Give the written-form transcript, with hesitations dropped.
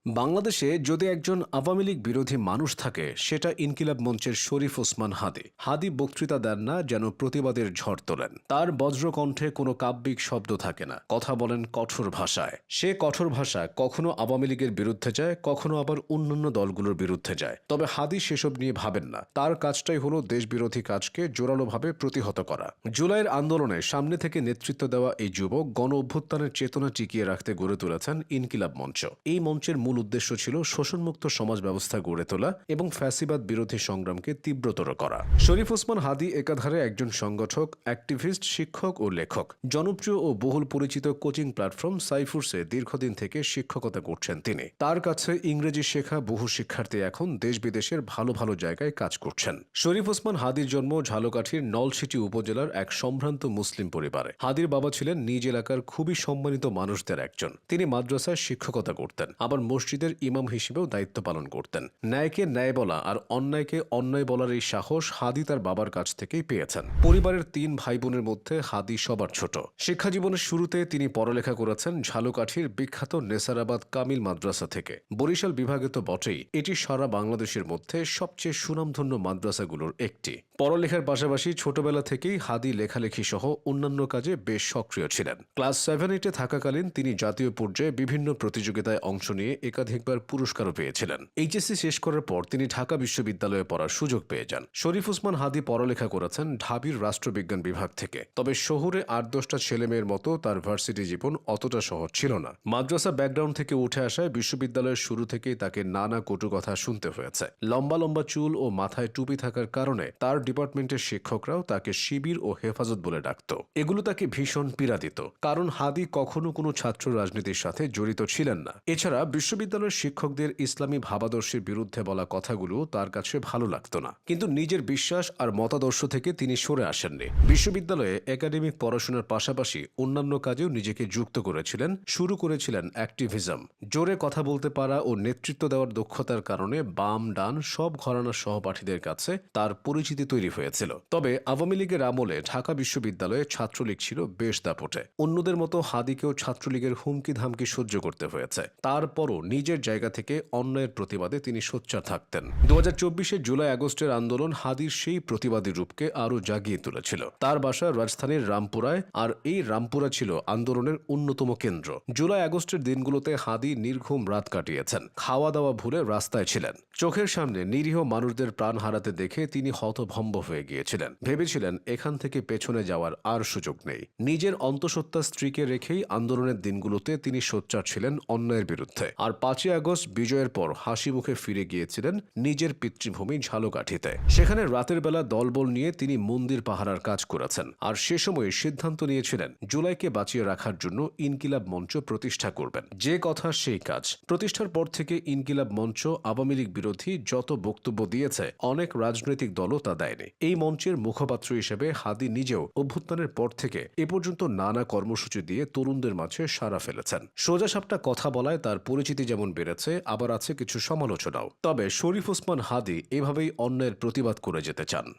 বাংলাদেশে যদি একজন আওয়ামী লীগ বিরোধী মানুষ থাকে সেটা ইনকিলাব মঞ্চের শরীফ ওসমান হাদী। হাদী বক্তৃতা দেন না, যেন প্রতিবাদের ঝড় তোলেন। তার বজ্রকণ্ঠে কোনো কাব্যিক শব্দ থাকে না, কথা বলেন কঠোর ভাষায়। সে কঠোর ভাষা কখনো আওয়ামী লীগের বিরুদ্ধে যায়, কখনো আবার অন্যান্য দলগুলোর বিরুদ্ধে যায়। তবে হাদী সেসব নিয়ে ভাবেন না। তার কাজটাই হলো দেশবিরোধী কাজকে জোরালোভাবে প্রতিহত করা। জুলাইয়ের আন্দোলনে সামনে থেকে নেতৃত্ব দেওয়া এই যুবক গণ অভ্যুত্থানের চেতনা টিকিয়ে রাখতে গড়ে তুলেছেন ইনকিলাব মঞ্চ। এই মঞ্চের মূল উদ্দেশ্য ছিল শোষণমুক্ত সমাজ ব্যবস্থা গড়ে তোলা এবং ফ্যাসিবাদ বিরোধী সংগ্রামকে তীব্রতর করা। শরীফ ওসমান হাদী একাধারে একজন সংগঠক, অ্যাক্টিভিস্ট, শিক্ষক ও লেখক। জনপ্রিয় ও বহুল পরিচিত কোচিং প্ল্যাটফর্ম সাইফুরসে দীর্ঘদিন থেকে শিক্ষকতা করছেন তিনি। তার কাছে ইংরেজি শেখা বহু শিক্ষার্থী এখন দেশ বিদেশের ভালো ভালো জায়গায় কাজ করছেন। শরীফ ওসমান হাদীর জন্ম ঝালকাঠির নলছিটি উপজেলার এক সম্ভ্রান্ত মুসলিম পরিবারে। হাদীর বাবা ছিলেন নিজ এলাকার খুবই সম্মানিত মানুষদের একজন। তিনি মাদ্রাসায় শিক্ষকতা করতেন, আবার মসজিদের ইমাম হিসেবেও দায়িত্ব পালন করতেন। ন্যায়কে ন্যায় বলা আর অন্যায়কে অন্যায় বলার এই সাহস হাদী তার বাবার কাছ থেকেই পেয়েছেন। পরিবারের 3 ভাই বোনের মধ্যে হাদী সবার ছোট। শিক্ষা জীবনের শুরুতে তিনি পড়ালেখা করেছেন ঝালকাঠির বিখ্যাত নেসারাবাদ কামিল মাদ্রাসা থেকে। বরিশাল বিভাগে তো বটেই, এটি সারা বাংলাদেশের মধ্যে সবচেয়ে সুনামধন্য মাদ্রাসাগুলোর একটি। পড়ালেখার পাশাপাশি ছোটবেলা থেকেই হাদী লেখালেখি সহ অন্যান্য কাজে বেশ সক্রিয় ছিলেন। ক্লাস 7-8-এ থাকাকালীন তিনি জাতীয় পর্যায়ে বিভিন্ন প্রতিযোগিতায় অংশ নিয়ে একাধিকবার পুরস্কারও পেয়েছিলেন। এইচএসসি শেষ করার পর তিনি ঢাকা বিশ্ববিদ্যালয়ে পড়ার সুযোগ পেয়ে যান। শরীফ ওসমান হাদী পড়ালেখা করেছেন ঢাবির রাষ্ট্রবিজ্ঞান বিভাগ থেকে। তবে শহুরে 8-10টা ছেলেমেয়ের মতো তার ভার্সিটি জীবন অতটা সহজ ছিল না। মাদ্রাসা ব্যাকগ্রাউন্ড থেকে উঠে আসায় বিশ্ববিদ্যালয়ের শুরু থেকেই তাকে নানা কটু কথা শুনতে হয়েছে। লম্বা লম্বা চুল ও মাথায় টুপি থাকার কারণে তার ডিপার্টমেন্টের শিক্ষকরাও তাকে শিবির ও হেফাজত বলে ডাকত। এগুলো তাকে ভীষণ পীড়া দিত, কারণ হাদী কখনো কোনো ছাত্র রাজনীতির সাথে জড়িত ছিলেন না। এছাড়া বিশ্ববিদ্যালয়ের শিক্ষকদের ইসলামী ভাবাদর্শের বিরুদ্ধে বলা কথাগুলো তার কাছে ভালো লাগতো না। কিন্তু নিজের বিশ্বাস আর মতাদর্শ থেকে তিনি সরে আসেননি। বিশ্ববিদ্যালয়ে একাডেমিক পড়াশোনার পাশাপাশি অন্যান্য কাজেও নিজেকে যুক্ত করেছিলেন। শুরু করেছিলেন অ্যাক্টিভিজম। জোরে কথা বলতে পারা ও নেতৃত্ব দেওয়ার দক্ষতার কারণে বাম ডান সব ঘরানার সহপাঠীদের কাছে তার পরিচিতি তৈরি হয়েছিল। তবে আওয়ামী লীগের আমলে ঢাকা বিশ্ববিদ্যালয়ে ছাত্রলীগ ছিল বেশ দাপটে। অন্যদের মতো হাদীকেও ছাত্রলীগের হুমকি ধামকি সহ্য করতে হয়েছে। তারপরও নিজের জায়গা থেকে অন্যায়ের প্রতিবাদে তিনি সোচ্চার থাকতেন। 2024-এ জুলাই আগস্টের আন্দোলন হাদীর সেই প্রতিবাদী রূপকে আরও জাগিয়ে তুলেছিল। তার বাসা রাজধানীর রামপুরায়, আর এই রামপুরা ছিল আন্দোলনের অন্যতম কেন্দ্র। জুলাই আগস্টের দিনগুলোতে হাদী নির্ঘুম রাত কাটিয়েছেন। খাওয়া দাওয়া ভুলে রাস্তায় ছিলেন। চোখের সামনে নিরীহ মানুষদের প্রাণ হারাতে দেখে তিনি হতভম্ব হয়ে গিয়েছিলেন। ভেবেছিলেন এখান থেকে পেছনে যাওয়ার আর সুযোগ নেই। নিজের অন্তঃসত্ত্বা স্ত্রীকে রেখেই আন্দোলনের দিনগুলোতে তিনি সোচ্চার ছিলেন অন্যায়ের বিরুদ্ধে। আর 5ই আগস্ট বিজয়ের পর হাসি মুখে ফিরে গিয়েছিলেন নিজের পিতৃভূমি ঝালকাঠিতে। সেখানে রাতের বেলা দলবল নিয়ে তিনি মন্দির পাহারার কাজ করেছেন। আর সে সময় সিদ্ধান্ত নিয়েছিলেন জুলাইকে বাঁচিয়ে রাখার জন্য ইনকিলাব মঞ্চ প্রতিষ্ঠা করবেন। যে কথা সেই কাজ। প্রতিষ্ঠার পর থেকে ইনকিলাব মঞ্চ আওয়ামী লীগ বিরোধী যত বক্তব্য দিয়েছে, অনেক রাজনৈতিক দলও তা দেয়নি। এই মঞ্চের মুখপাত্র হিসেবে হাদী নিজেও অভ্যুত্থানের পর থেকে এ পর্যন্ত নানা কর্মসূচি দিয়ে তরুণদের মাঝে সাড়া ফেলেছেন। সোজাসাপটা কথা বলায় তার পরিচিতি যেমন বেড়েছে, আবার আছে কিছু সমালোচনাও। তবে শরীফ ওসমান হাদী এভাবেই অন্যায়ের প্রতিবাদ করে যেতে চান।